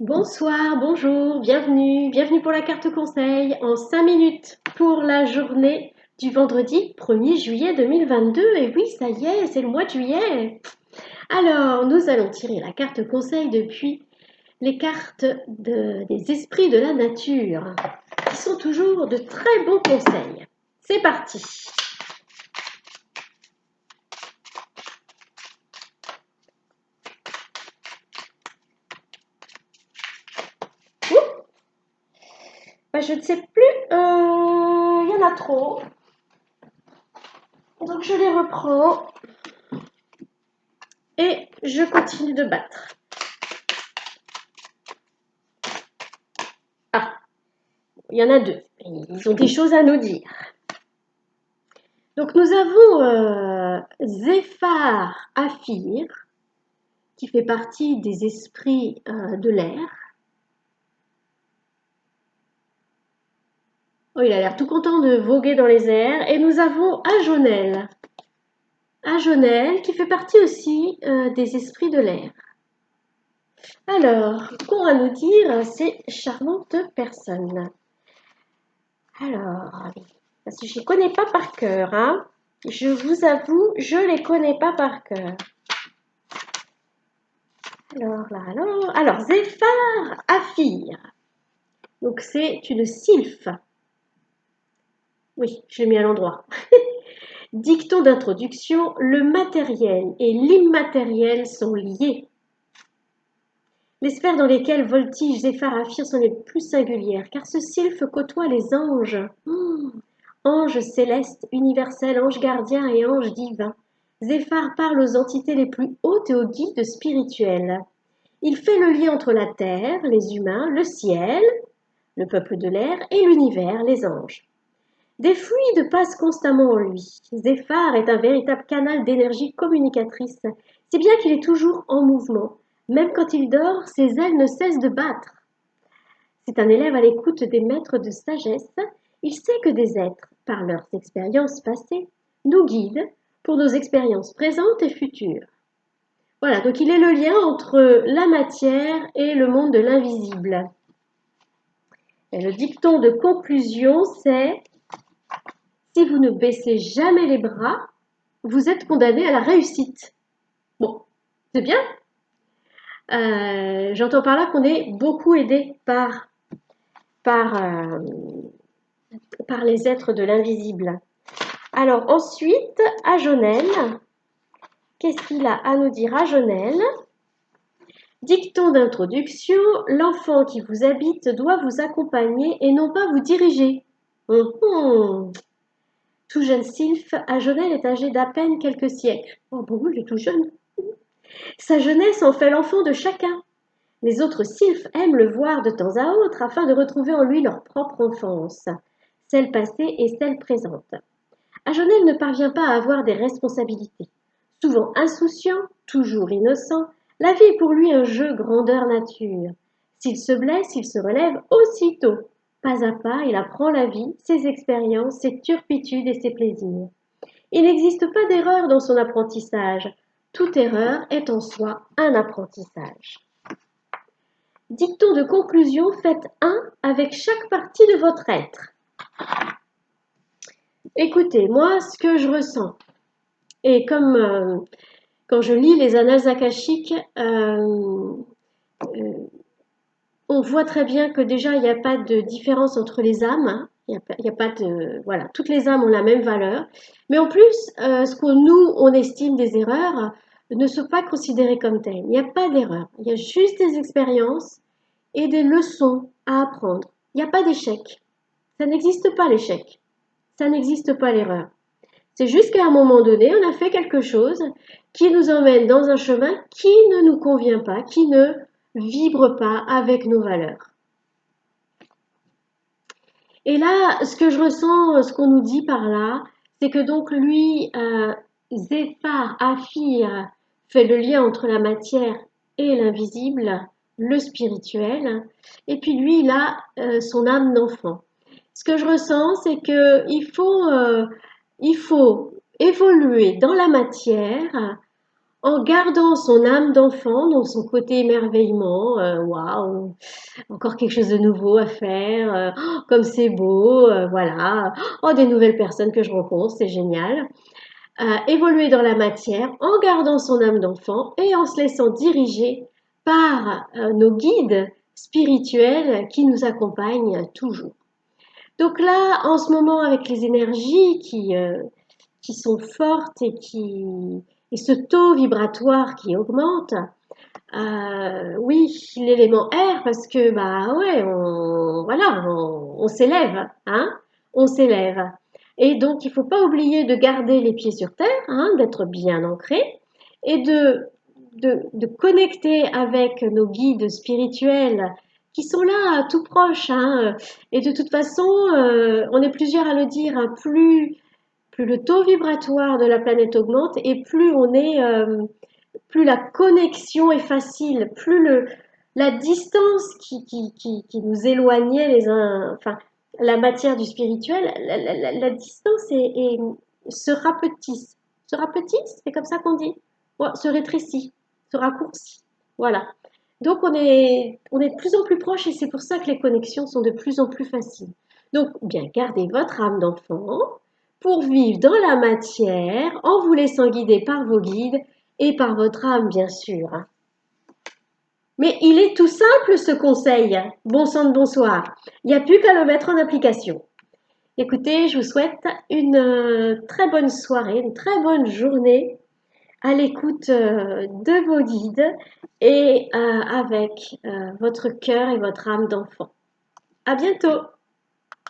Bonsoir, bonjour, bienvenue pour la carte conseil en 5 minutes pour la journée du vendredi 1er juillet 2022. Et oui, ça y est, c'est le mois de juillet. Alors, nous allons tirer la carte conseil depuis les cartes des esprits de la nature, qui sont toujours de très bons conseils. C'est parti. Je ne sais plus, il y en a trop. Donc je les reprends et je continue de battre. Ah, il y en a deux. Ils ont des choses à nous dire. Donc nous avons Zéphar Aphir, qui fait partie des esprits de l'air. Oh, il a l'air tout content de voguer dans les airs. Et nous avons Ajonel. Ajonel, qui fait partie aussi des esprits de l'air. Alors, qu'ont à nous dire ces charmantes personnes? Alors, parce que je ne les connais pas par cœur, hein. Je vous avoue, je ne les connais pas par cœur. Alors, Zéphar Aphir. Donc, c'est une sylphe. Oui, je l'ai mis à l'endroit. Dicton d'introduction, le matériel et l'immatériel sont liés. Les sphères dans lesquelles voltige Zéphar Aphir sont les plus singulières, car ce sylphe côtoie les anges. Ange céleste, universel, ange gardien et ange divin. Zéphar parle aux entités les plus hautes et aux guides spirituels. Il fait le lien entre la terre, les humains, le ciel, le peuple de l'air, et l'univers, les anges. Des fluides passent constamment en lui. Zéphar est un véritable canal d'énergie communicatrice, si bien qu'il est toujours en mouvement. Même quand il dort, ses ailes ne cessent de battre. C'est un élève à l'écoute des maîtres de sagesse. Il sait que des êtres, par leurs expériences passées, nous guident pour nos expériences présentes et futures. Voilà, donc il est le lien entre la matière et le monde de l'invisible. Et le dicton de conclusion, c'est « Si vous ne baissez jamais les bras, vous êtes condamné à la réussite ». Bon, c'est bien. J'entends par là qu'on est beaucoup aidé par les êtres de l'invisible. Alors ensuite, Ajonel. Qu'est-ce qu'il a à nous dire, Ajonel? Dicton d'introduction, l'enfant qui vous habite doit vous accompagner et non pas vous diriger. Tout jeune sylphe, Ajonel est âgé d'à peine quelques siècles. Oh bon, il est tout jeune. Sa jeunesse en fait l'enfant de chacun. Les autres sylphes aiment le voir de temps à autre afin de retrouver en lui leur propre enfance, celle passée et celle présente. Ajonel ne parvient pas à avoir des responsabilités. Souvent insouciant, toujours innocent, la vie est pour lui un jeu grandeur nature. S'il se blesse, il se relève aussitôt. Pas à pas, il apprend la vie, ses expériences, ses turpitudes et ses plaisirs. Il n'existe pas d'erreur dans son apprentissage. Toute erreur est en soi un apprentissage. Dicton de conclusion, faites un avec chaque partie de votre être. Écoutez, moi, ce que je ressens, et comme quand je lis les annales akashiques, on voit très bien que déjà, il n'y a pas de différence entre les âmes. Hein. Il n'y a pas de... Voilà, toutes les âmes ont la même valeur. Mais en plus, ce que nous, on estime des erreurs, ne sont pas considérées comme telles. Il n'y a pas d'erreur. Il y a juste des expériences et des leçons à apprendre. Il n'y a pas d'échec. Ça n'existe pas l'échec. Ça n'existe pas l'erreur. C'est juste qu'à un moment donné, on a fait quelque chose qui nous emmène dans un chemin qui ne nous convient pas, qui ne vibre pas avec nos valeurs. Et là, ce que je ressens, ce qu'on nous dit par là, c'est que donc lui, Zéphar, Aphir, fait le lien entre la matière et l'invisible, le spirituel, et puis lui, il a son âme d'enfant. Ce que je ressens, c'est qu'il faut évoluer dans la matière en gardant son âme d'enfant, donc son côté émerveillement, waouh, encore quelque chose de nouveau à faire, oh, comme c'est beau, voilà, oh, des nouvelles personnes que je rencontre, c'est génial. Évoluer dans la matière en gardant son âme d'enfant et en se laissant diriger par nos guides spirituels qui nous accompagnent toujours. Donc là, en ce moment, avec les énergies qui sont fortes et ce taux vibratoire qui augmente, oui, l'élément air, parce que bah ouais, voilà, on s'élève, hein, on s'élève. Et donc, il faut pas oublier de garder les pieds sur terre, hein, d'être bien ancré et de connecter avec nos guides spirituels qui sont là, tout proches, hein. Et de toute façon, on est plusieurs à le dire, hein, plus le taux vibratoire de la planète augmente et plus on est plus la connexion est facile, plus la distance qui nous éloignait les uns, enfin, la matière du spirituel, la distance se rapetisse. Se rapetisse, c'est comme ça qu'on dit? Ouais, se rétrécit, se raccourcit. Voilà. Donc on est de plus en plus proches et c'est pour ça que les connexions sont de plus en plus faciles. Donc, bien, gardez votre âme d'enfant pour vivre dans la matière en vous laissant guider par vos guides et par votre âme, bien sûr. Mais il est tout simple ce conseil. Bon sang de bonsoir. Il n'y a plus qu'à le mettre en application. Écoutez, je vous souhaite une très bonne soirée, une très bonne journée à l'écoute de vos guides et avec votre cœur et votre âme d'enfant. À bientôt!